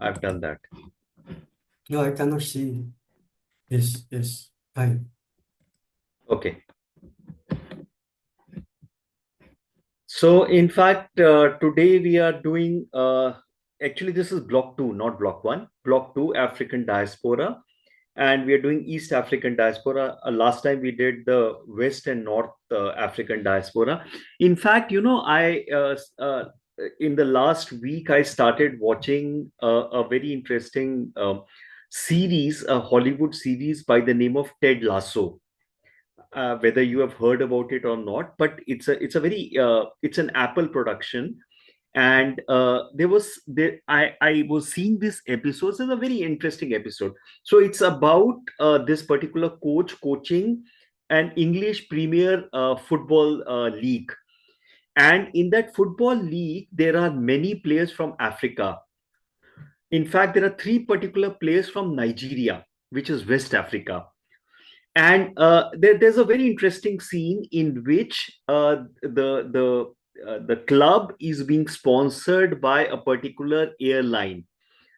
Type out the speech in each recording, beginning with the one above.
I've done that. No, I cannot see. Yes, yes. Fine. Okay. So in fact, today we are doing, actually this is block two, not block one, block two, African diaspora. And we are doing East African diaspora. Last time we did the West and North African diaspora. In fact, in the last week, I started watching a very interesting series, a Hollywood series by the name of Ted Lasso. Whether you have heard about it or not, but it's a very it's an Apple production, and I was seeing this episode. It's a very interesting episode. So it's about this particular coach coaching an English Premier football league, and in that football league there are many players from Africa. In fact, there are three particular players from Nigeria, which is West Africa. And there's a very interesting scene in which the club is being sponsored by a particular airline.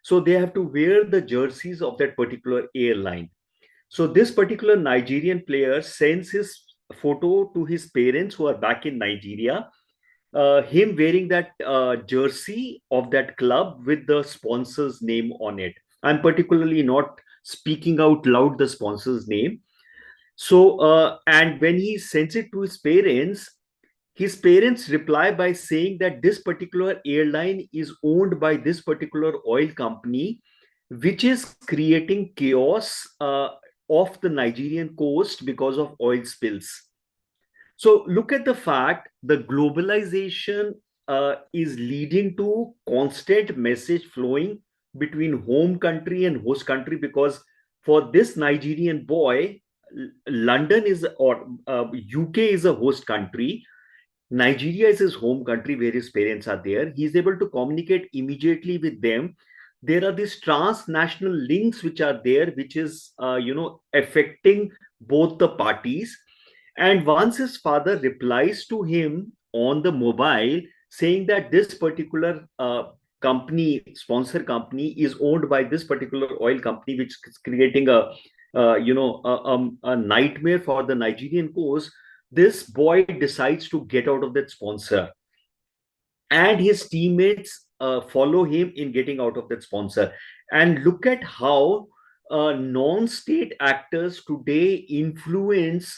So they have to wear the jerseys of that particular airline. So this particular Nigerian player sends his photo to his parents who are back in Nigeria, him wearing that jersey of that club with the sponsor's name on it. I'm particularly not speaking out loud the sponsor's name. So, and when he sends it to his parents reply by saying that this particular airline is owned by this particular oil company, which is creating chaos off the Nigerian coast because of oil spills. So, look at the fact the globalization is leading to constant message flowing between home country and host country, because for this Nigerian boy, London is, or UK is a host country. Nigeria is his home country where his parents are there. He's able to communicate immediately with them. There are these transnational links which are there, which is affecting both the parties. And once his father replies to him on the mobile saying that this particular company, sponsor company, is owned by this particular oil company, which is creating a nightmare for the Nigerian coast, this boy decides to get out of that sponsor, and his teammates follow him in getting out of that sponsor. And look at how non-state actors today influence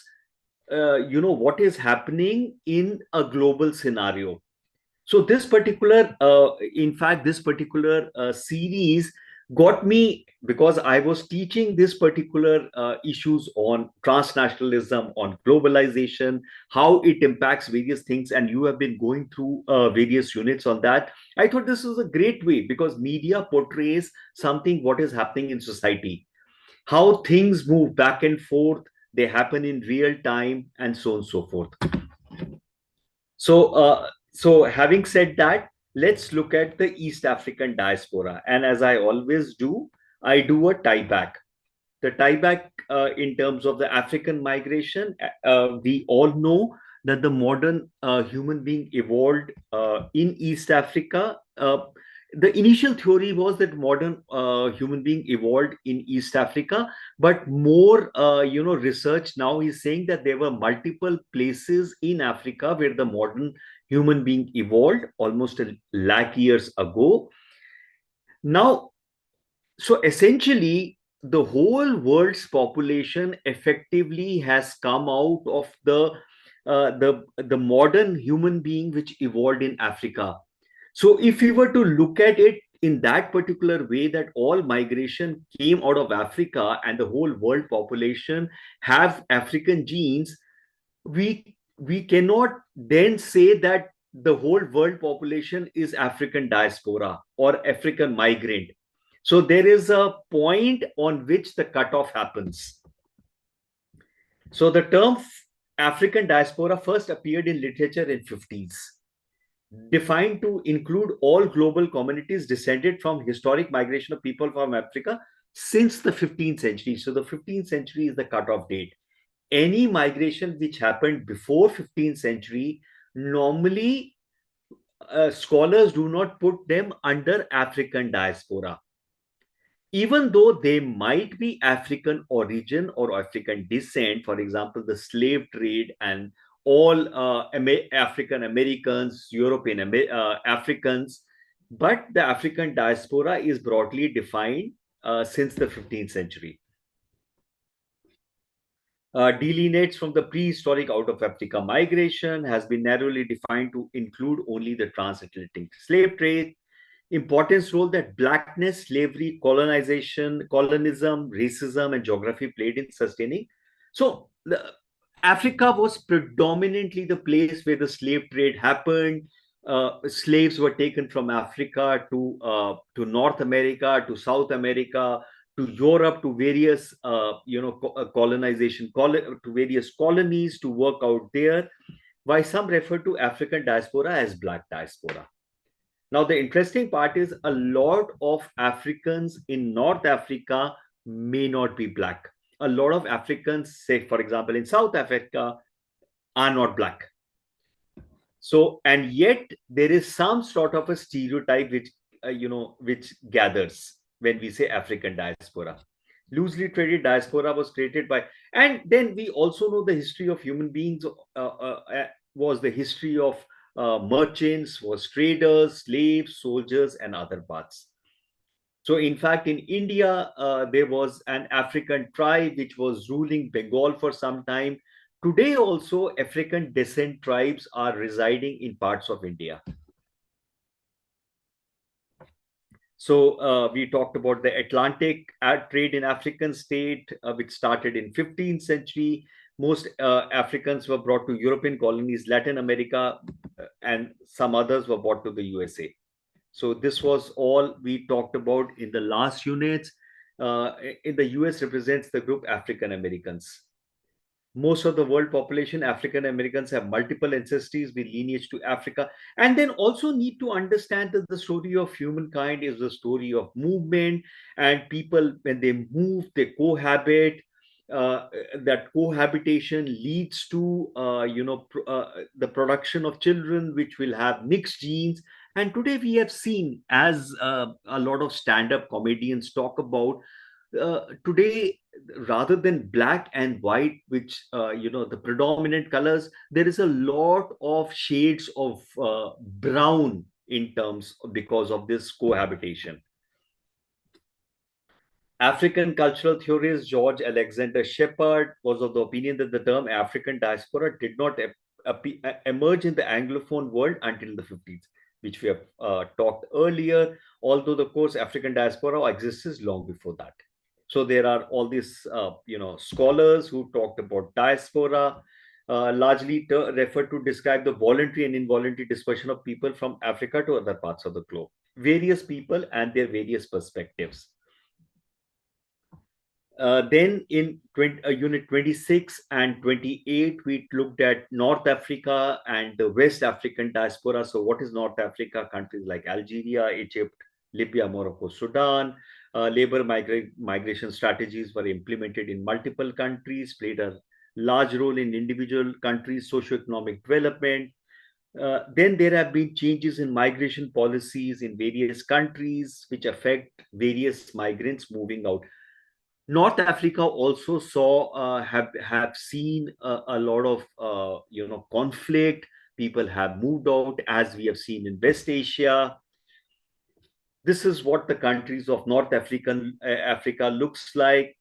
what is happening in a global scenario. So this particular in fact this particular series got me, because I was teaching this particular issues on transnationalism, on globalization, how it impacts various things, and you have been going through various units on that. I thought this was a great way, because media portrays something what is happening in society, how things move back and forth, they happen in real time, and so on and so forth. So, having said that, let's look at the East African diaspora. And as I always do, I do a tie back. The tie back in terms of the African migration, we all know that the modern human being evolved in East Africa. The initial theory was that modern human being evolved in East Africa, but more research now is saying that there were multiple places in Africa where the modern human being evolved almost a lakh years ago. Now, so essentially, the whole world's population effectively has come out of the modern human being which evolved in Africa. So if we were to look at it in that particular way, that all migration came out of Africa and the whole world population have African genes, we cannot then say that the whole world population is African diaspora or African migrant. So there is a point on which the cutoff happens. So the term African diaspora first appeared in literature in 50s, defined to include all global communities descended from historic migration of people from Africa since the 15th century. So the 15th century is the cutoff date. Any migration which happened before 15th century, normally scholars do not put them under African diaspora. even though they might be African origin or African descent, for example, the slave trade and all African Americans, European Africans, but the African diaspora is broadly defined since the 15th century. Delineates from the prehistoric out of Africa migration, has been narrowly defined to include only the transatlantic slave trade, importance role that blackness, slavery, colonization, colonism, racism, and geography played in sustaining. So Africa was predominantly the place where the slave trade happened. Slaves were taken from Africa to North America, to South America, to Europe, to various to various colonies to work out there. Why some refer to African diaspora as black diaspora. Now, the interesting part is a lot of Africans in North Africa may not be black. A lot of Africans, say, for example, in South Africa, are not black. So, and yet there is some sort of a stereotype which gathers when we say African diaspora. Loosely traded diaspora was created by, and then we also know the history of human beings was the history of merchants, was traders, slaves, soldiers, and other parts. So, in fact, in India, there was an African tribe which was ruling Bengal for some time. Today, also, African descent tribes are residing in parts of India. So we talked about the Atlantic trade in African state, which started in 15th century. Most Africans were brought to European colonies, Latin America, and some others were brought to the USA. So this was all we talked about in the last units. In the US represents the group African Americans. Most of the world population, African Americans, have multiple ancestries with lineage to Africa. And then also need to understand that the story of humankind is the story of movement, and people, when they move, they cohabit. That cohabitation leads to the production of children which will have mixed genes. And today we have seen, as a lot of stand-up comedians talk about, today, rather than black and white, which the predominant colors, there is a lot of shades of brown in terms because of this cohabitation. African cultural theorist George Alexander Shepard was of the opinion that the term African diaspora did not emerge in the Anglophone world until the 50s, which we have talked earlier, although the course African diaspora exists long before that. So there are all these, scholars who talked about diaspora, largely referred to describe the voluntary and involuntary dispersion of people from Africa to other parts of the globe. Various people and their various perspectives. Then in Unit 26 and 28, we looked at North Africa and the West African diaspora. So what is North Africa? Countries like Algeria, Egypt, Libya, Morocco, Sudan. Labor migration strategies were implemented in multiple countries, played a large role in individual countries' socioeconomic development. Then there have been changes in migration policies in various countries, which affect various migrants moving out. North Africa also saw have seen a lot of conflict. People have moved out, as we have seen in West Asia. This is what the countries of North Africa looks like.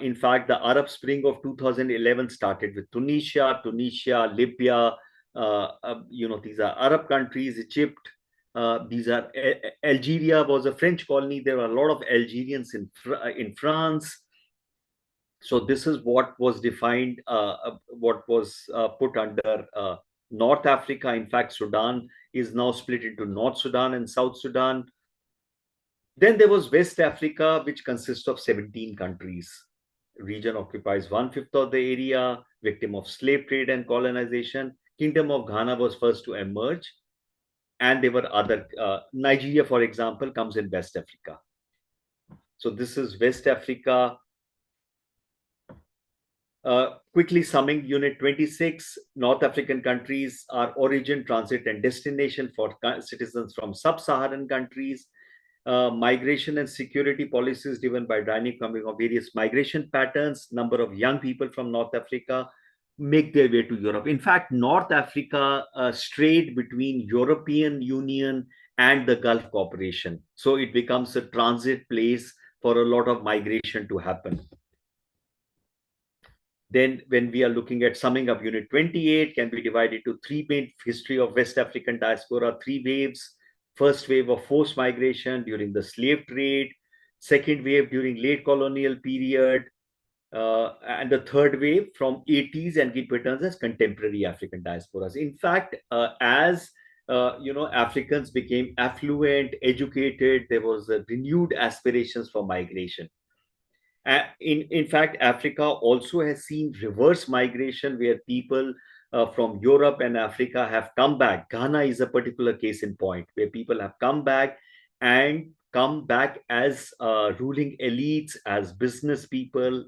In fact, the Arab Spring of 2011 started with Tunisia, Libya. These are Arab countries. Egypt. These are Algeria was a French colony. There were a lot of Algerians in France. So this is what was defined, what was put under North Africa. In fact, Sudan is now split into North Sudan and South Sudan. Then there was West Africa, which consists of 17 countries. Region occupies 1/5 of the area, victim of slave trade and colonization. Kingdom of Ghana was first to emerge. And there were other, Nigeria, for example, comes in West Africa. So this is West Africa. Quickly summing Unit 26, North African countries are origin, transit, and destination for citizens from sub-Saharan countries. Migration and security policies driven by dynamic coming of various migration patterns. Number of young people from North Africa make their way to Europe. In fact, North Africa strayed between European Union and the Gulf Cooperation. So it becomes a transit place for a lot of migration to happen. Then, when we are looking at summing up Unit 28, can be divided into three main history of West African diaspora, three waves. First wave of forced migration during the slave trade, second wave during late colonial period, and the third wave from 80s and it returns as contemporary African diasporas. In fact, as Africans became affluent, educated, there was a renewed aspirations for migration. In fact, Africa also has seen reverse migration where people from Europe and Africa have come back. Ghana is a particular case in point where people have come back and come back as ruling elites, as business people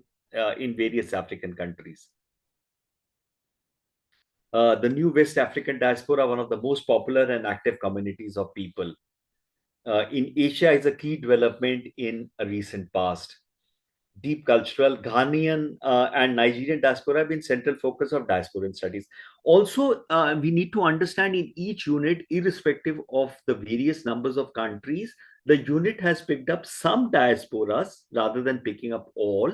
in various African countries. The new West African diaspora, one of the most popular and active communities of people in Asia, is a key development in a recent past. Deep cultural Ghanaian and Nigerian diaspora have been central focus of diasporan studies. Also, we need to understand in each unit, irrespective of the various numbers of countries, the unit has picked up some diasporas rather than picking up all.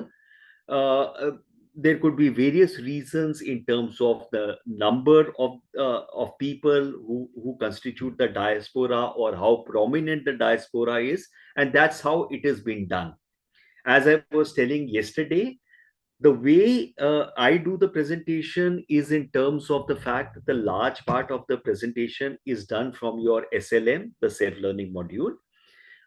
There could be various reasons in terms of the number of people who constitute the diaspora or how prominent the diaspora is, and that's how it has been done. As I was telling yesterday, the way I do the presentation is in terms of the fact that the large part of the presentation is done from your SLM, the self-learning module.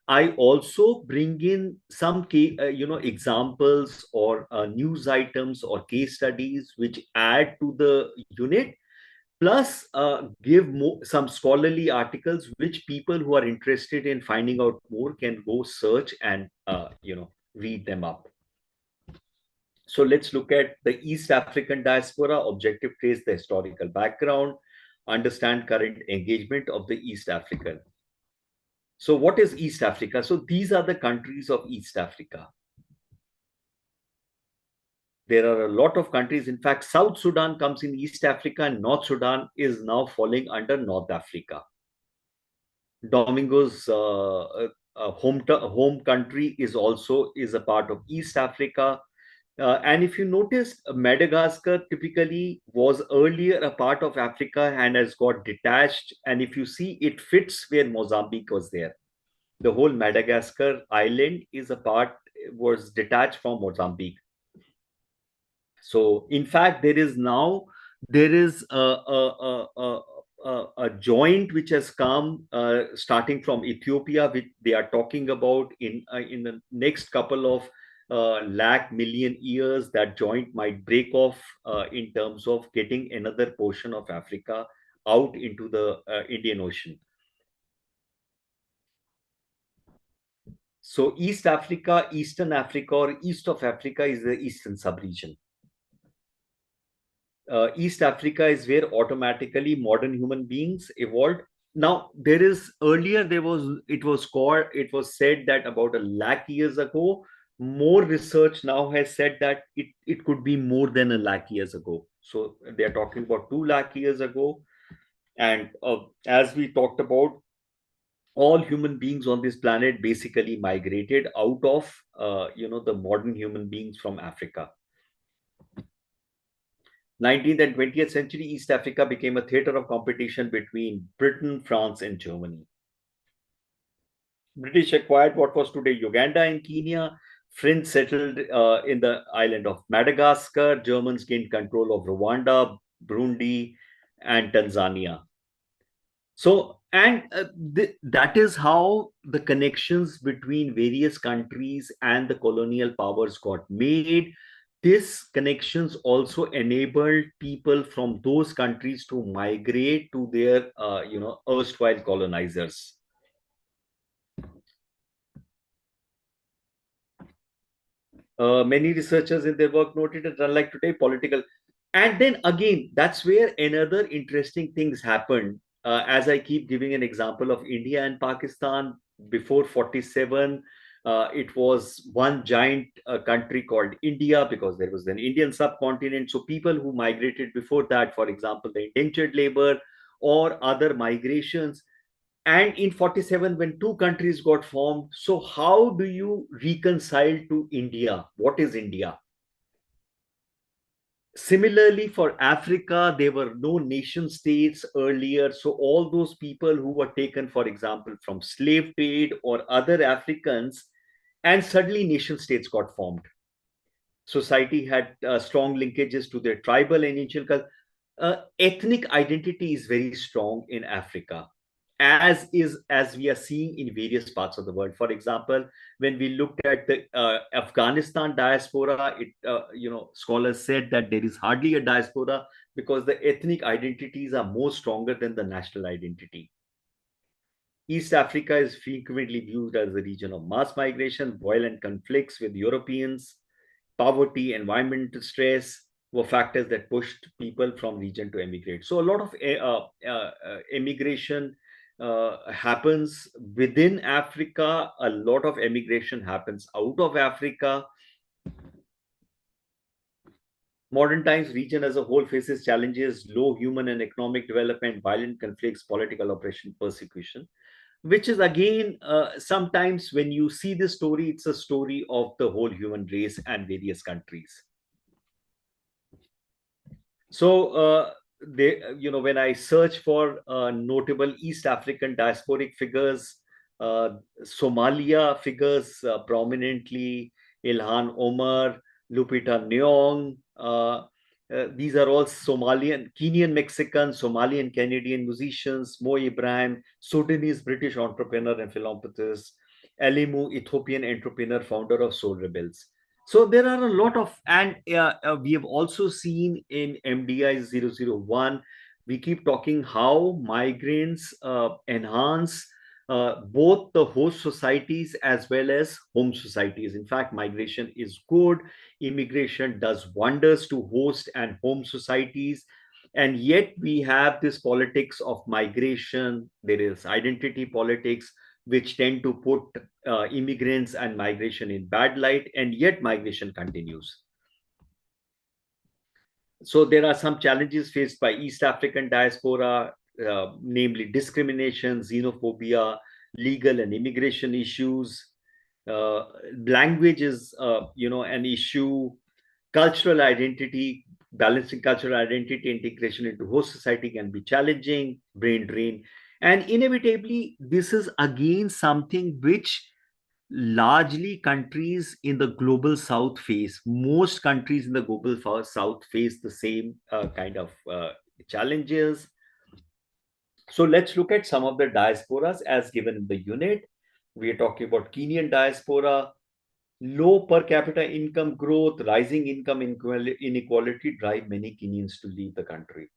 I also bring in some examples or news items or case studies which add to the unit, plus give some scholarly articles which people who are interested in finding out more can go search and read them up. So let's look at the East African diaspora. Objective: trace the historical background, understand current engagement of the East African. So what is East Africa? So these are the countries of East Africa. There are a lot of countries. In fact, South Sudan comes in East Africa and North Sudan is now falling under North Africa. Domingo's home country is also a part of East Africa. And if you notice, Madagascar typically was earlier a part of Africa and has got detached. And if you see, it fits where Mozambique was there. The whole Madagascar island was detached from Mozambique. So, in fact, there is a joint which has come starting from Ethiopia, which they are talking about in the next couple of lakh million years. That joint might break off in terms of getting another portion of Africa out into the Indian Ocean. So East Africa, Eastern Africa, or East of Africa is the Eastern subregion. East Africa is where automatically modern human beings evolved. Now, it was said that about a lakh years ago. More research now has said that it could be more than a lakh years ago. So they are talking about 2 lakh years ago. And as we talked about, all human beings on this planet basically migrated out of the modern human beings from Africa. 19th and 20th century, East Africa became a theater of competition between Britain, France, and Germany. British acquired what was today Uganda and Kenya. French settled in the island of Madagascar. Germans gained control of Rwanda, Burundi, and Tanzania. So, and that is how the connections between various countries and the colonial powers got made. These connections also enabled people from those countries to migrate to their, erstwhile colonizers. Many researchers in their work noted that unlike today, political, and then again, that's where another interesting things happened. As I keep giving an example of India and Pakistan, Before 47, it was one giant country called India, because there was an Indian subcontinent. So people who migrated before that, for example, the indentured labor or other migrations, and in 47 when two countries got formed, so how do you reconcile to India? What is India? Similarly, for Africa, there were no nation states earlier. So, all those people who were taken, for example, from slave trade or other Africans, and suddenly nation states got formed. Society had strong linkages to their tribal and ancient culture. Ethnic identity is very strong in Africa, as we are seeing in various parts of the world. For example, when we looked at the Afghanistan diaspora, scholars said that there is hardly a diaspora because the ethnic identities are more stronger than the national identity. East Africa is frequently viewed as a region of mass migration, violent conflicts with Europeans, poverty, environmental stress were factors that pushed people from region to emigrate. So a lot of immigration happens within Africa. A lot of immigration happens out of Africa. Modern times, region as a whole faces challenges: low human and economic development, violent conflicts, political oppression, persecution. Which is again, sometimes when you see this story, it's a story of the whole human race and various countries. So, when I search for notable East African diasporic figures, Somalia figures prominently: Ilhan Omar, Lupita Nyong. These are all Somalian, Kenyan Mexican, Somalian Canadian musicians. Mo Ibrahim, Sudanese British entrepreneur and philanthropist. Elimu, Ethiopian entrepreneur, founder of Soul Rebels. So there are a lot of, and we have also seen in MDI 001, we keep talking how migrants enhance both the host societies as well as home societies. In fact, migration is good. Immigration does wonders to host and home societies. And yet we have this politics of migration. There is identity politics, which tend to put immigrants and migration in bad light, and yet migration continues. So there are some challenges faced by East African diaspora, namely discrimination, xenophobia, legal and immigration issues. Language is, an issue. Cultural identity, balancing cultural identity integration into host society can be challenging. Brain drain, and inevitably, this is again something which largely countries in the global south face. Most countries in the global south face the same kind of challenges. So let's look at some of the diasporas as given in the unit. We are talking about Kenyan diaspora. Low per capita income growth, rising income inequality drive many Kenyans to leave the country.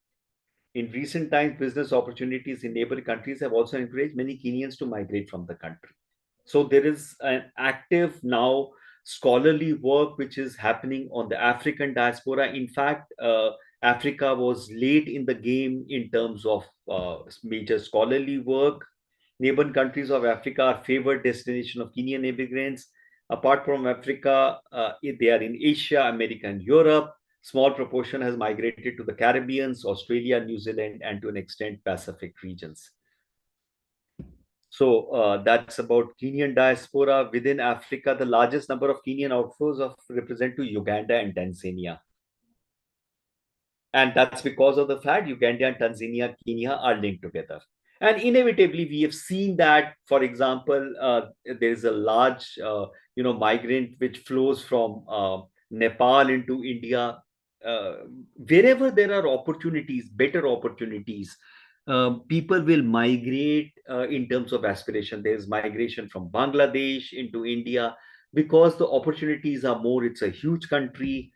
In recent times, business opportunities in neighboring countries have also encouraged many Kenyans to migrate from the country. So there is an active now scholarly work which is happening on the African diaspora. In fact, Africa was late in the game in terms of major scholarly work. Neighboring countries of Africa are favored destination of Kenyan immigrants. Apart from Africa, they are in Asia, America, and Europe. Small proportion has migrated to the Caribbean, Australia, New Zealand, and to an extent Pacific regions. So that's about Kenyan diaspora within Africa. The largest number of Kenyan outflows represent to Uganda and Tanzania. And that's because of the fact Uganda and Tanzania, Kenya are linked together. And inevitably, we have seen that, for example, there is a large, migrant which flows from Nepal into India. Wherever there are opportunities, better opportunities, people will migrate in terms of aspiration. There's migration from Bangladesh into India because the opportunities are more. It's a huge country.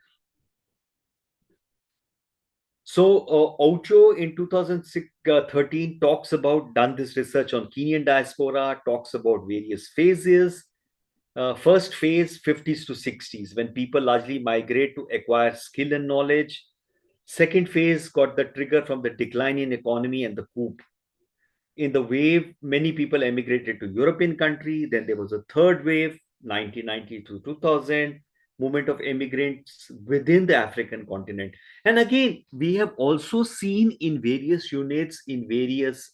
So Ocho in 2013 talks about, done this research on Kenyan diaspora, talks about various phases. First phase, 50s to 60s, when people largely migrate to acquire skill and knowledge. Second phase got the trigger from the decline in economy and the coup. In the wave, many people emigrated to European country. Then there was a third wave, 1990 to 2000, movement of immigrants within the African continent. And again, we have also seen in various units, in various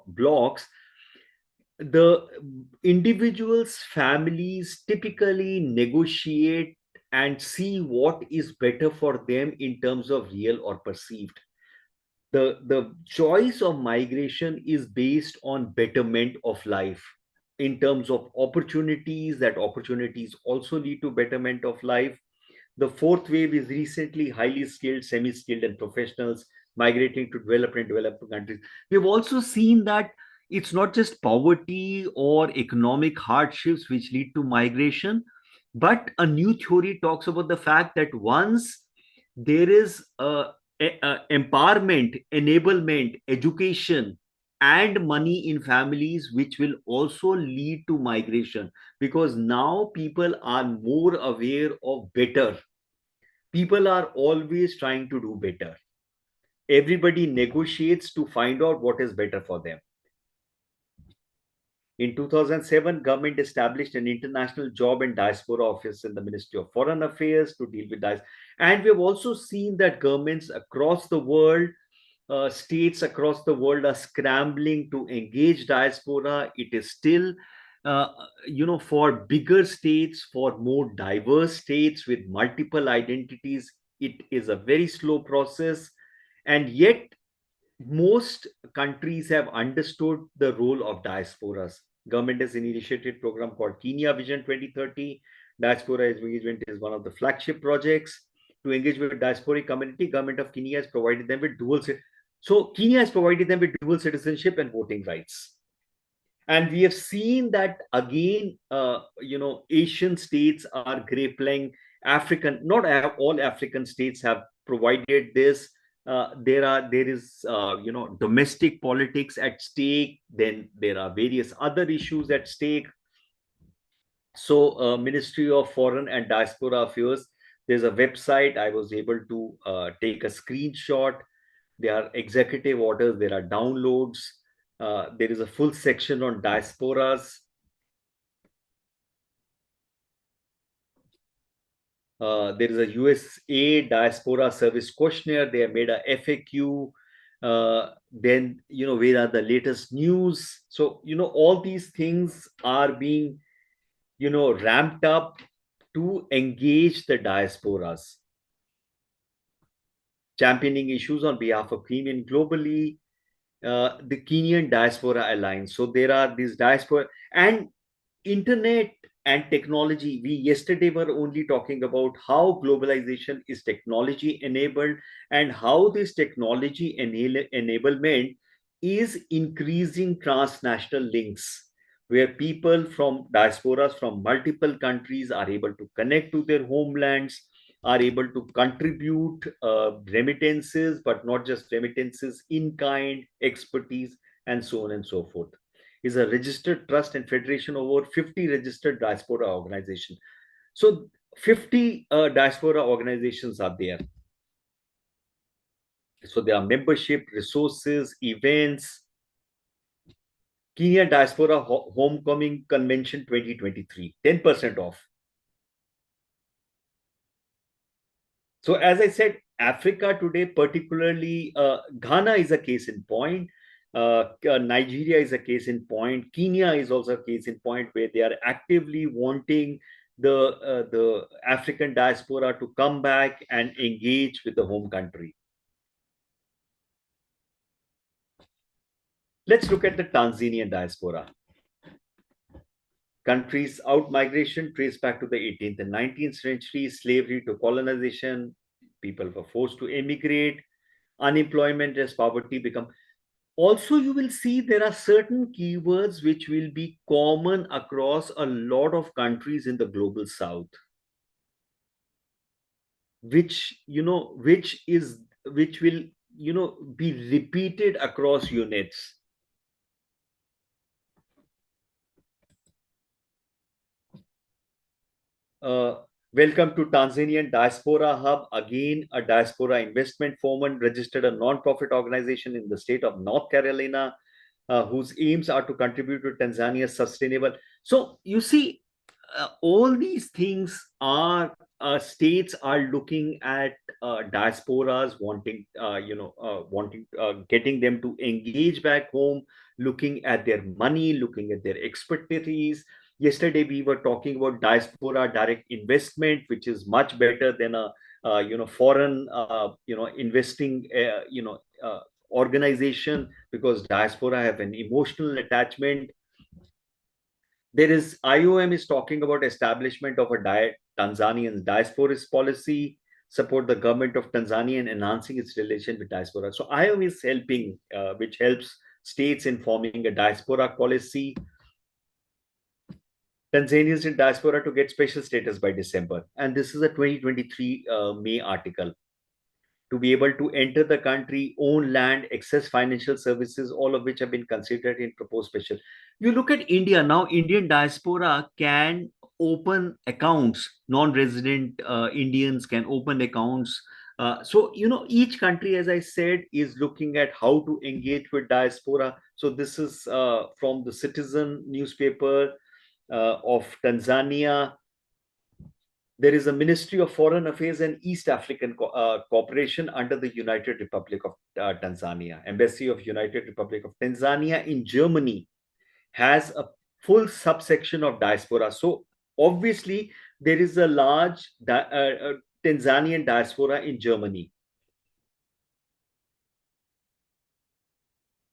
blocks, the individuals, families typically negotiate and see what is better for them in terms of real or perceived. The choice of migration is based on betterment of life in terms of opportunities. That opportunities also lead to betterment of life. The fourth wave is recently highly skilled, semi-skilled, and professionals migrating to developed and developing countries. We've also seen that it's not just poverty or economic hardships which lead to migration, but a new theory talks about the fact that once there is empowerment, enablement, education, and money in families, which will also lead to migration, because now people are more aware of better. People are always trying to do better. Everybody negotiates to find out what is better for them. In 2007, government established an international job and diaspora office in the Ministry of Foreign Affairs to deal with diaspora. And we've also seen that governments across the world, states across the world are scrambling to engage diaspora. It is still, for bigger states, for more diverse states with multiple identities, it is a very slow process. And yet, most countries have understood the role of diasporas. Government has initiated a program called Kenya Vision 2030. Diaspora engagement is one of the flagship projects. To engage with diasporic community, government of Kenya has provided them with Kenya has provided them with dual citizenship and voting rights. And we have seen that again, Asian states are grappling. Not all African states have provided this. There is domestic politics at stake. Then there are various other issues at stake. So, Ministry of Foreign and Diaspora Affairs, there's a website. I was able to take a screenshot. There are executive orders, there are downloads. There is a full section on diasporas. There is a USA Diaspora Service Questionnaire. They have made a FAQ. Then, where are the latest news? So, all these things are being, ramped up to engage the diasporas. Championing issues on behalf of Kenyan globally, the Kenyan Diaspora Alliance. So there are these diaspora and internet and technology. We yesterday were only talking about how globalization is technology enabled and how this technology enablement is increasing transnational links, where people from diasporas from multiple countries are able to connect to their homelands, are able to contribute remittances, but not just remittances, in kind, expertise, and so on and so forth. Is a registered trust and federation of over 50 registered diaspora organizations. So 50 diaspora organizations are there. So there are membership, resources, events. Kenya Diaspora Homecoming Convention 2023, 10% off. So as I said, Africa today, particularly Ghana is a case in point. Nigeria is a case in point. Kenya is also a case in point where they are actively wanting the African diaspora to come back and engage with the home country. Let's look at the Tanzanian diaspora. Countries out migration traced back to the 18th and 19th century, slavery to colonization, people were forced to emigrate, unemployment as poverty become. Also, you will see there are certain keywords which will be common across a lot of countries in the global south, which will be repeated across units. Welcome to Tanzanian Diaspora Hub. Again, a diaspora investment forum registered a non-profit organization in the state of North Carolina. whose aims are to contribute to Tanzania's sustainable. So you see, all these things are states are looking at diasporas, wanting getting them to engage back home, looking at their money, looking at their expertise. Yesterday we were talking about diaspora direct investment, which is much better than a foreign investing organization, because diaspora have an emotional attachment. There is IOM is talking about establishment of a Tanzanian diasporist policy, support the government of Tanzania in enhancing its relation with diaspora. So IOM is helping, which helps states in forming a diaspora policy. Tanzanians in diaspora to get special status by December, and this is a 2023 May article. To be able to enter the country, own land, access financial services, all of which have been considered in proposed special. You look at India now, Indian diaspora can open accounts, non-resident Indians can open accounts. So, each country, as I said, is looking at how to engage with diaspora. So, this is from the Citizen newspaper of Tanzania. There is a Ministry of Foreign Affairs and East African Cooperation under the United Republic of Tanzania. Embassy of United Republic of Tanzania in Germany has a full subsection of diaspora. So obviously there is a large Tanzanian diaspora in Germany.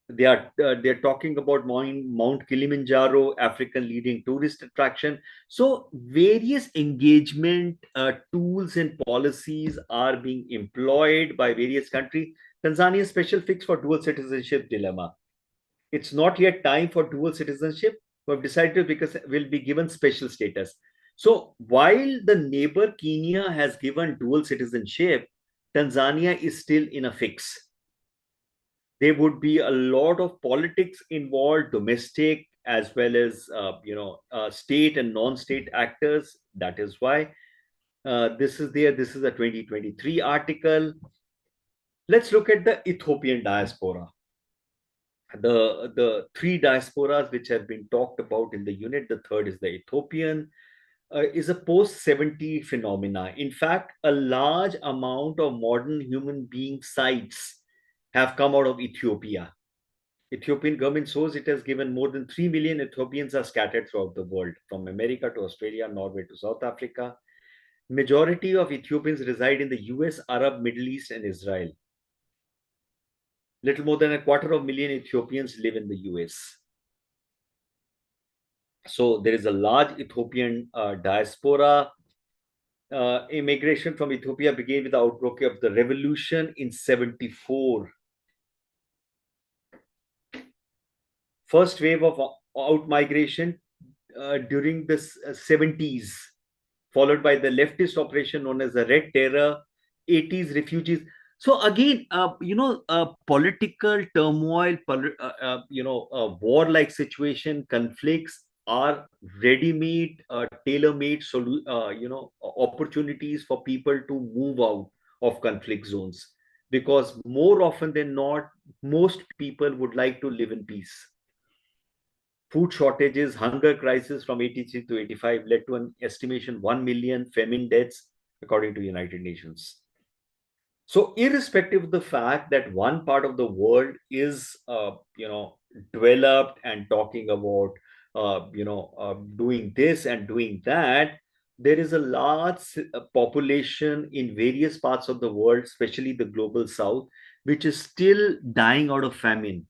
They're talking about Mount Kilimanjaro, African leading tourist attraction. So various engagement tools and policies are being employed by various countries. Tanzania's special fix for dual citizenship dilemma. It's not yet time for dual citizenship. We've decided because will be given special status. So while the neighbor Kenya has given dual citizenship, Tanzania is still in a fix. There would be a lot of politics involved, domestic as well as state and non-state actors. That is why this is there. This is a 2023 article. Let's look at the Ethiopian diaspora. The three diasporas which have been talked about in the unit. The third is the Ethiopian. Is a post 70 phenomena. In fact, a large amount of modern human being sites have come out of Ethiopia. Ethiopian government shows it has given more than 3 million Ethiopians are scattered throughout the world, from America to Australia, Norway to South Africa. Majority of Ethiopians reside in the US, Arab, Middle East, and Israel. Little more than a quarter of a million Ethiopians live in the US. So there is a large Ethiopian diaspora. Immigration from Ethiopia began with the outbreak of the revolution in 74. First wave of out migration during the 70s, followed by the leftist operation known as the Red Terror, 80s refugees. So again, political turmoil, war-like situation, conflicts are ready-made, tailor-made, opportunities for people to move out of conflict zones. Because more often than not, most people would like to live in peace. Food shortages, hunger crisis from 83 to 85 led to an estimation 1 million famine deaths, according to United Nations. So, irrespective of the fact that one part of the world is, developed and talking about, doing this and doing that, there is a large population in various parts of the world, especially the global south, which is still dying out of famine.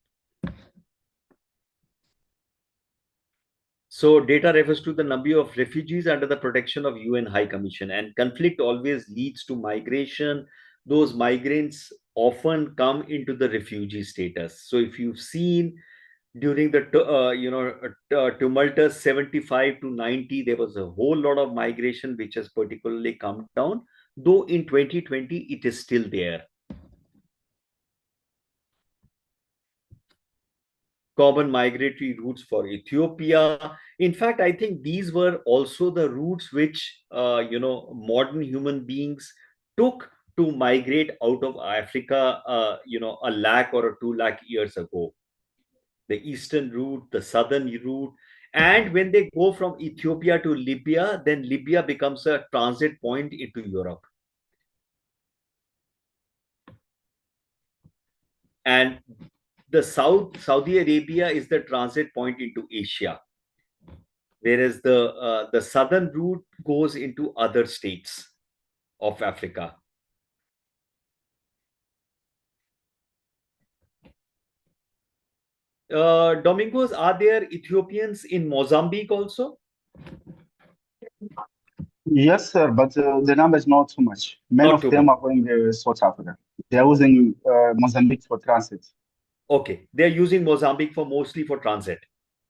So data refers to the number of refugees under the protection of UN High Commission, and conflict always leads to migration. Those migrants often come into the refugee status. So if you've seen during the tumultuous 75 to 90, there was a whole lot of migration which has particularly come down, though in 2020 it is still there. Common migratory routes for Ethiopia. In fact, I think these were also the routes which modern human beings took to migrate out of Africa, a lakh or 2 lakh years ago. the eastern route, the southern route. And when they go from Ethiopia to Libya, then Libya becomes a transit point into Europe. And the Saudi Arabia is the transit point into Asia, whereas the southern route goes into other states of Africa. Domingos, are there Ethiopians in Mozambique also? Yes, sir, but the number is not too much. Many Not of too them much. are going South Africa. They are using Mozambique for transit. Okay, they're using Mozambique for mostly for transit.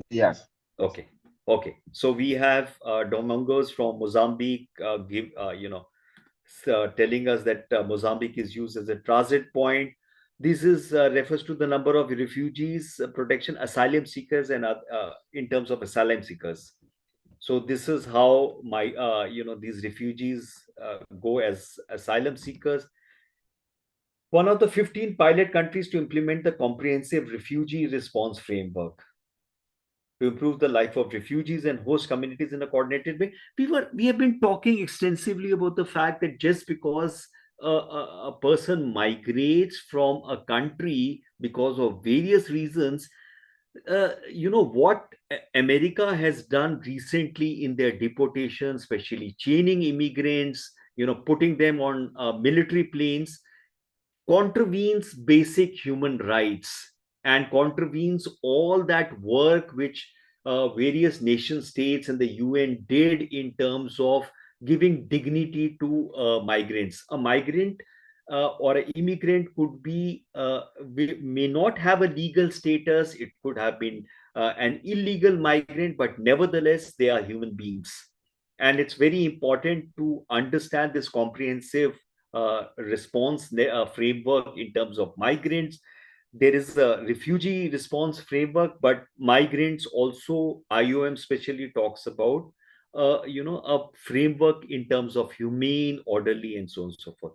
Yes. Okay, okay. So we have Domingos from Mozambique telling us that Mozambique is used as a transit point. This is refers to the number of refugees, protection, asylum seekers, and in terms of asylum seekers. So this is how these refugees go as asylum seekers. One of the 15 pilot countries to implement the comprehensive refugee response framework to improve the life of refugees and host communities in a coordinated way. We have been talking extensively about the fact that just because a person migrates from a country because of various reasons, what America has done recently in their deportation, especially chaining immigrants, putting them on military planes, contravenes basic human rights and contravenes all that work which various nation states and the UN did in terms of giving dignity to migrants. A migrant or an immigrant could be may not have a legal status. It could have been an illegal migrant, but nevertheless they are human beings. And it's very important to understand this comprehensive response framework in terms of migrants. There is a refugee response framework, but migrants also, IOM especially talks about, a framework in terms of humane, orderly, and so on and so forth.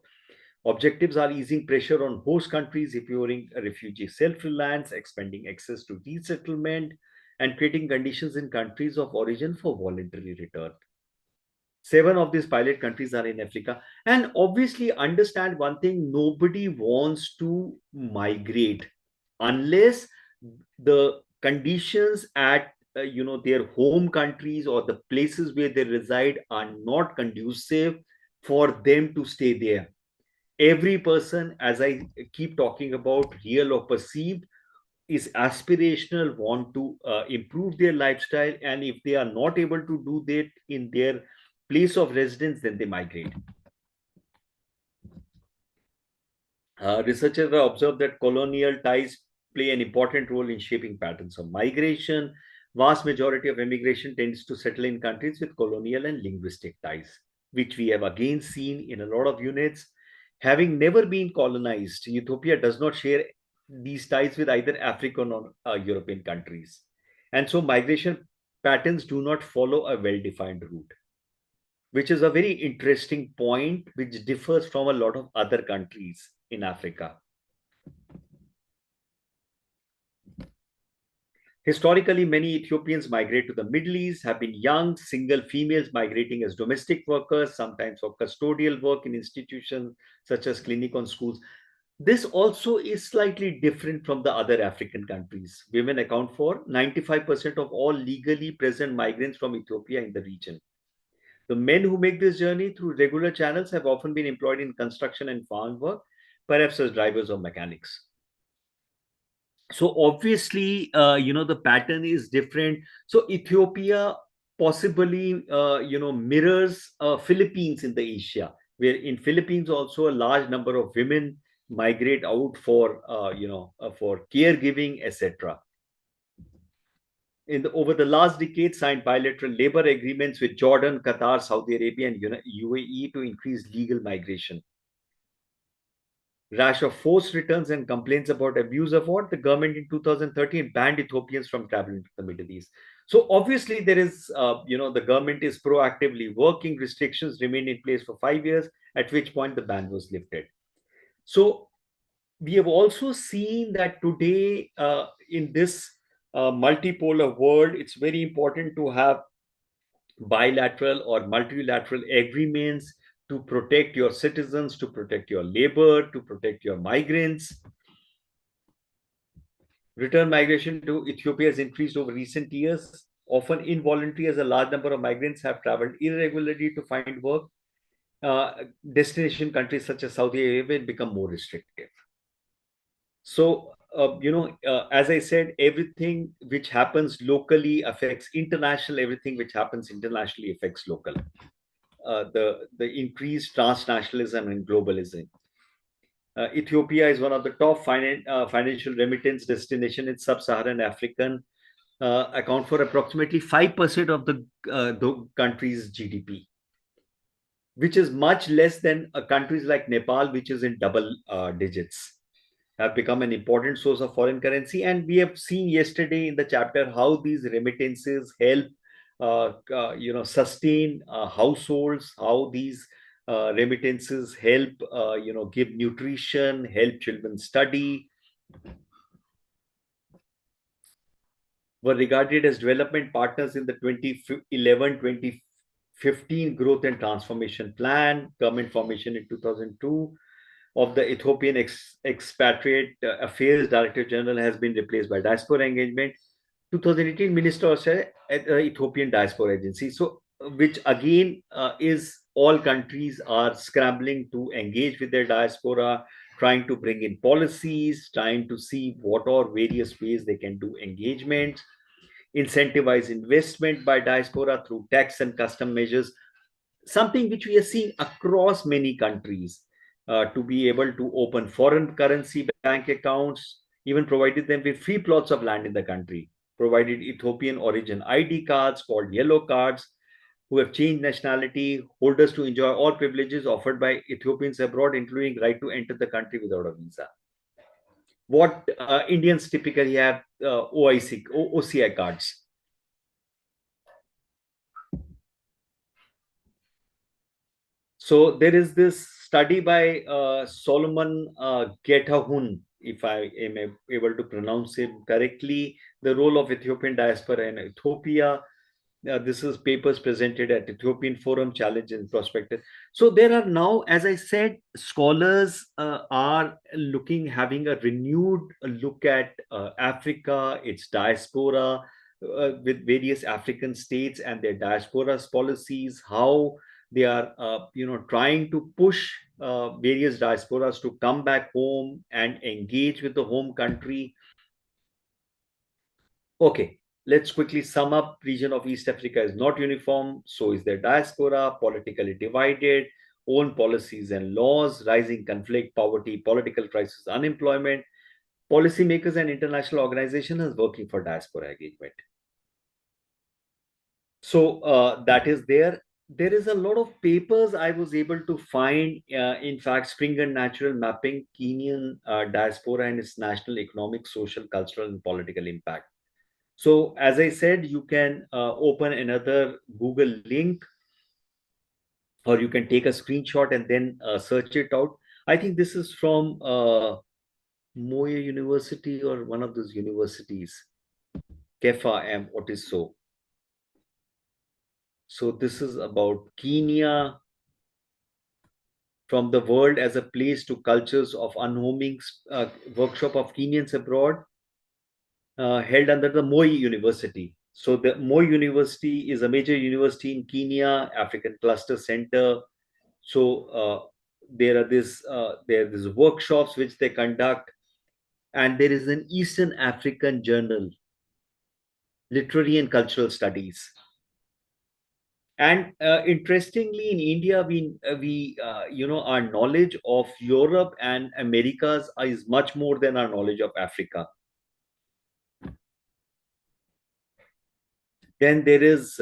Objectives are easing pressure on host countries, empowering refugee self-reliance, expanding access to resettlement, and creating conditions in countries of origin for voluntary return. 7 of these pilot countries are in Africa. And obviously, understand one thing: nobody wants to migrate unless the conditions at their home countries or the places where they reside are not conducive for them to stay there. Every person, as I keep talking about, real or perceived, is aspirational, want to improve their lifestyle, and if they are not able to do that in their place of residence, then they migrate. Researchers have observed that colonial ties play an important role in shaping patterns of migration. Vast majority of immigration tends to settle in countries with colonial and linguistic ties, which we have again seen in a lot of units. Having never been colonized, Ethiopia does not share these ties with either African or European countries. And so migration patterns do not follow a well-defined route, which is a very interesting point, which differs from a lot of other countries in Africa. Historically, many Ethiopians migrate to the Middle East, have been young, single females migrating as domestic workers, sometimes for custodial work in institutions such as clinic and schools. This also is slightly different from the other African countries. Women account for 95% of all legally present migrants from Ethiopia in the region. The men who make this journey through regular channels have often been employed in construction and farm work, perhaps as drivers or mechanics. So obviously, the pattern is different. So Ethiopia possibly, mirrors Philippines in the Asia, where in Philippines also a large number of women migrate out for caregiving, etc. Over the last decade, signed bilateral labor agreements with Jordan, Qatar, Saudi Arabia, and UAE to increase legal migration. Rash of forced returns and complaints about abuse of what the government in 2013 banned Ethiopians from traveling to the Middle East. So obviously there is, the government is proactively working. Restrictions remained in place for 5 years, at which point the ban was lifted. So we have also seen that today in this multipolar world, it's very important to have bilateral or multilateral agreements to protect your citizens, to protect your labor, to protect your migrants. Return migration to Ethiopia has increased over recent years, often involuntary, as a large number of migrants have traveled irregularly to find work. Destination countries such as Saudi Arabia become more restrictive. So, as I said, everything which happens locally affects international. Everything which happens internationally affects local. The increased transnationalism and globalism. Ethiopia is one of the top financial remittance destination in sub-Saharan African, account for approximately 5% of the country's GDP, which is much less than countries like Nepal, which is in double digits, have become an important source of foreign currency. And we have seen yesterday in the chapter how these remittances help sustain households, how these remittances help give nutrition, help children study, were regarded as development partners in the 2011-2015 Growth and Transformation Plan, government formation in 2002 of the Ethiopian Expatriate Affairs Director General has been replaced by Diaspora Engagement. 2018 Minister of at Ethiopian Diaspora Agency. So, which again is all countries are scrambling to engage with their diaspora, trying to bring in policies, trying to see what are various ways they can do engagement, incentivize investment by diaspora through tax and custom measures, something which we are seeing across many countries, to be able to open foreign currency bank accounts, even provided them with free plots of land in the country, provided Ethiopian origin ID cards called yellow cards, who have changed nationality, holders to enjoy all privileges offered by Ethiopians abroad, including right to enter the country without a visa. What Indians typically have OCI cards. So there is this study by Solomon Getahun, if I am able to pronounce it correctly, the role of Ethiopian diaspora in Ethiopia. This is papers presented at Ethiopian Forum, Challenge and Prospectus. So there are now, as I said, scholars are having a renewed look at Africa, its diaspora, with various African states and their diaspora's policies, how they are, trying to push various diasporas to come back home and engage with the home country. Okay, let's quickly sum up. Region of East Africa is not uniform, so is their diaspora, politically divided, own policies and laws, rising conflict, poverty, political crisis, unemployment. Policymakers and international organizations are working for diaspora engagement. So that is there. There is a lot of papers I was able to find. In fact, Springer Natural Mapping Kenyan Diaspora and its National Economic, Social, Cultural, and Political Impact. So, as I said, you can open another Google link, or you can take a screenshot and then search it out. I think this is from Moya University or one of those universities, Kefa and what is so. So this is about Kenya, from the world as a place to cultures of unhoming, workshop of Kenyans abroad, held under the Moi University. So the Moi University is a major university in Kenya, African Cluster Center. So there are these workshops which they conduct, and there is an Eastern African Journal, Literary and Cultural Studies. And interestingly, in India, our knowledge of Europe and Americas is much more than our knowledge of Africa. Then there is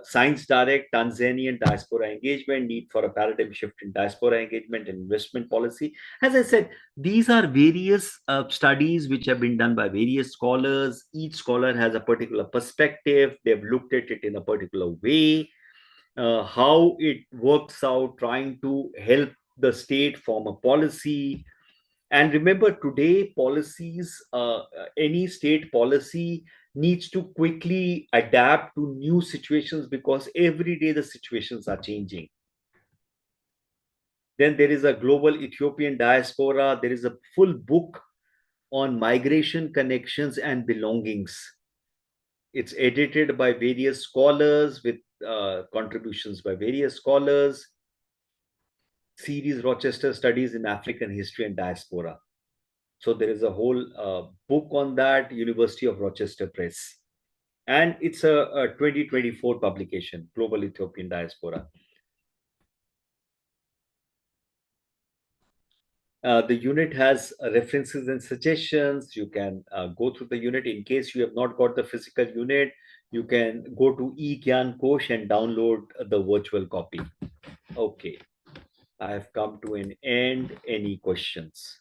Science Direct, Tanzanian diaspora engagement, need for a paradigm shift in diaspora engagement and investment policy. As I said, these are various studies which have been done by various scholars. Each scholar has a particular perspective. They've looked at it in a particular way. How it works out, trying to help the state form a policy. And remember, today policies, any state policy needs to quickly adapt to new situations because every day the situations are changing. Then there is a global Ethiopian diaspora. There is a full book on migration, connections, and belongings. It's edited by various scholars with contributions by various scholars. Series Rochester Studies in African History and Diaspora. So there is a whole book on that, University of Rochester Press. And it's a 2024 publication, Global Ethiopian Diaspora. The unit has references and suggestions. You can go through the unit. In case you have not got the physical unit, you can go to eGyan Kosh and download the virtual copy. Okay, I have come to an end. Any questions?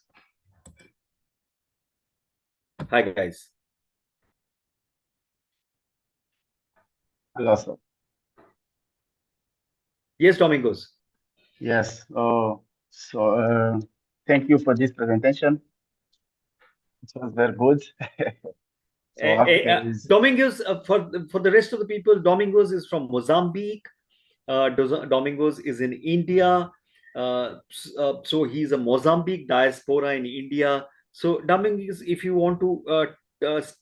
Hi, guys. Hello, sir. Yes, Domingos. Yes. Thank you for this presentation. It was very good. Domingos, for the rest of the people, Domingos is from Mozambique. Domingos is in India. So he's a Mozambique diaspora in India. So Domingos, if you want to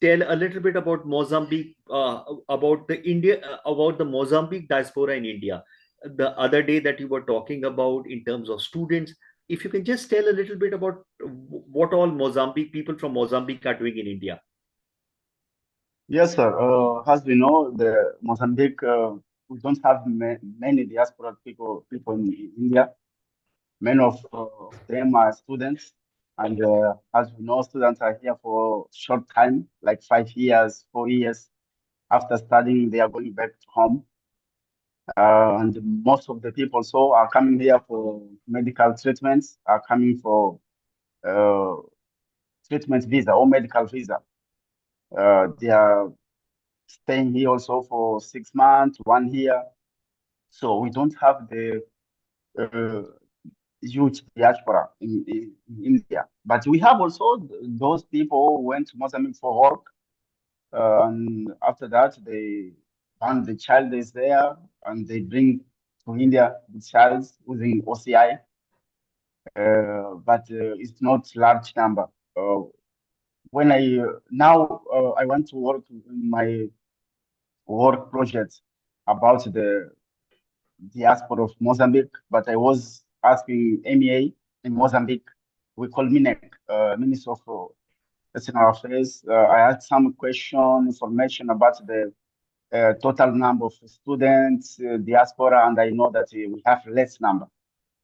tell a little bit about Mozambique, about the Mozambique diaspora in India. The other day that you were talking about in terms of students, if you can just tell a little bit about what all Mozambique people from Mozambique are doing in India. Yes, sir. As we know, the Mozambique, we don't have many diaspora people in India. Many of them are students, and as we know, students are here for short time, like 5 years, 4 years. After studying, they are going back to home. And most of the people so are coming here for medical treatments, are coming for treatment visa or medical visa. They are staying here also for 6 months, 1 year. So we don't have the huge diaspora in India. But we have also those people who went to Mozambique for work. And after that, and the child is there and they bring to India the child using OCI. But it's not large number. When I want to work in my work project about the diaspora of Mozambique, but I was asking MEA in Mozambique. We call MINEC, Minister of External Affairs. I had some information about the total number of students, diaspora, and I know that we have less number.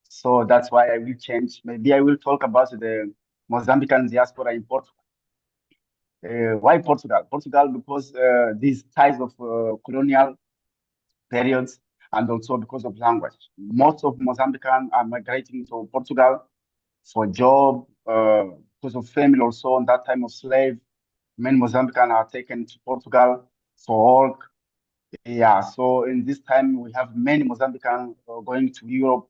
So that's why I will change. Maybe I will talk about the Mozambican diaspora in Portugal. Why Portugal? Portugal because these ties of colonial periods and also because of language. Most of Mozambicans are migrating to Portugal for job, because of family also in that time of slave. Many Mozambicans are taken to Portugal for work. Yeah, so in this time we have many Mozambicans going to Europe,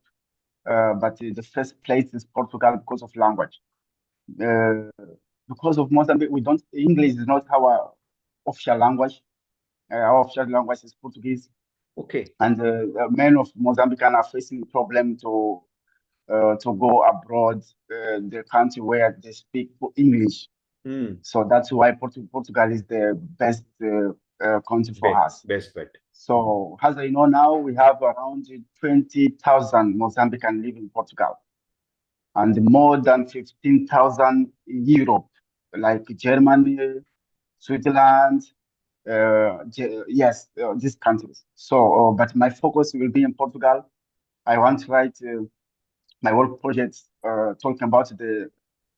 but the first place is Portugal because of language. Because of Mozambique, English is not our official language. Our official language is Portuguese. Okay. And many of Mozambicans are facing problem to go abroad, the country where they speak English. So that's why Portugal is the best country for us. Best bet. So as I know now, we have around 20,000 Mozambicans live in Portugal, and more than 15,000 in Europe, like Germany, Switzerland, these countries. So, but my focus will be in Portugal. I want to write my work projects talking about the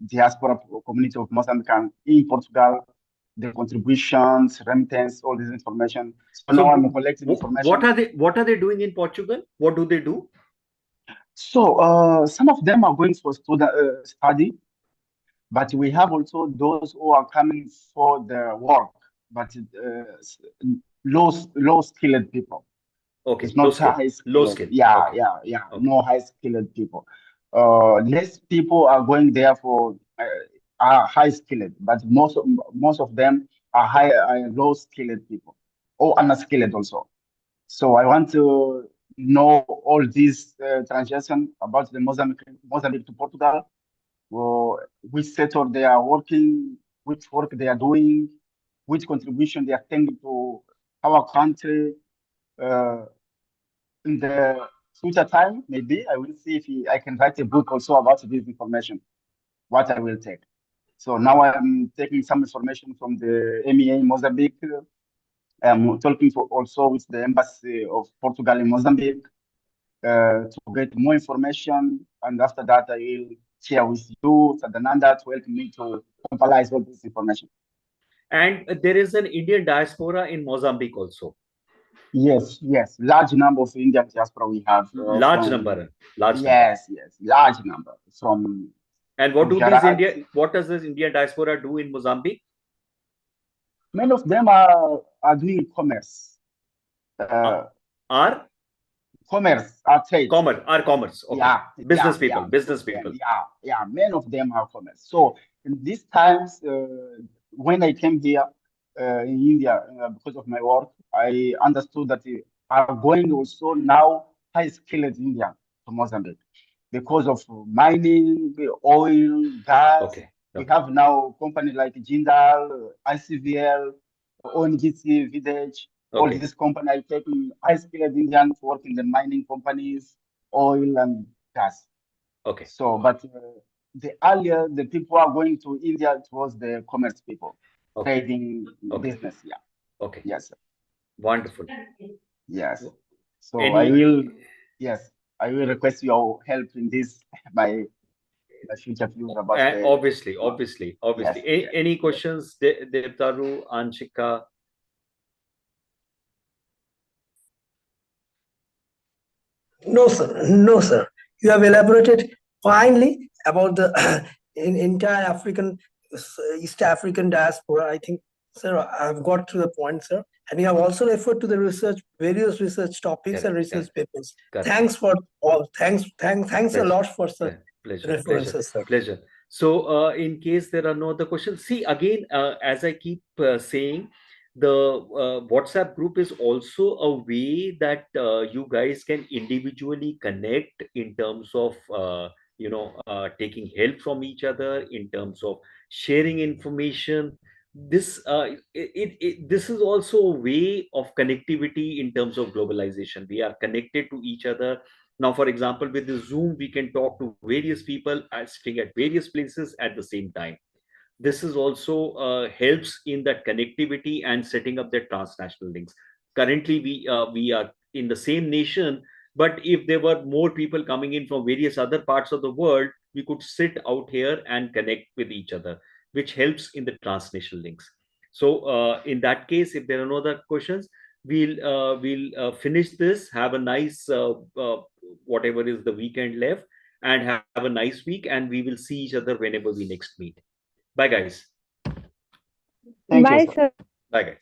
diaspora community of Mozambican in Portugal, the contributions, remittance, all this information. So now I'm collecting information. What are they doing in Portugal? What do they do? So some of them are going for study, but we have also those who are coming for the work, but low skilled people. Okay, it's not high skilled. Low skilled. Yeah, okay. Okay. No high skilled people. Less people are going there for high skilled, but most of them are low skilled people or unskilled also. So I want to know all these transition about the Mozambique to Portugal, which sector they are working, which work they are doing, which contribution they are taking to our country. Uh, in the future time, maybe I will see if I can write a book also about this information, what I will take. So now I'm taking some information from the MEA in Mozambique. I'm talking also with the Embassy of Portugal in Mozambique to get more information. And after that, I will share with you, Sadananda, to help me to compile all this information. And there is an Indian diaspora in Mozambique also. Yes, yes. Large number of Indian diaspora we have. Large number. Yes, large number from. And what Gujarat. what does this Indian diaspora do in Mozambique? Many of them are doing commerce. Are trade. Commerce. Okay. Business people. Yeah. Many of them are commerce. So in these times, when I came here in India because of my work, I understood that they are going also now high-skilled India to Mozambique because of mining, oil, gas. Okay. We have now companies like Jindal, ICVL, ONGC, Village. All these companies are taking high-skilled Indians to work in the mining companies, oil and gas. Okay. So, but the earlier the people are going to India, it was the commerce people, trading business. Yeah. Okay. Yes. Sir. Wonderful. Yes. So I will request your help in this my future views about obviously. Yes. Any questions, Devtaru, Anshika? No, sir. You have elaborated finely about the entire East African diaspora. I think, sir, I've got to the point, sir. And you have also referred to the various research topics and research papers. Thanks for all. Thanks a lot for such references, sir. Pleasure. So, in case there are no other questions, see again, as I keep saying, the WhatsApp group is also a way that you guys can individually connect in terms of taking help from each other, in terms of sharing information. This this is also a way of connectivity in terms of globalization. We are connected to each other. Now, for example, with the Zoom, we can talk to various people sitting at various places at the same time. This is also helps in that connectivity and setting up their transnational links. Currently, we are in the same nation, but if there were more people coming in from various other parts of the world, we could sit out here and connect with each other, which helps in the transnational links. So in that case, if there are no other questions, we'll finish this. Have a nice whatever is the weekend left, and have a nice week. And we will see each other whenever we next meet. Bye, guys. Thank you, sir. Bye, guys.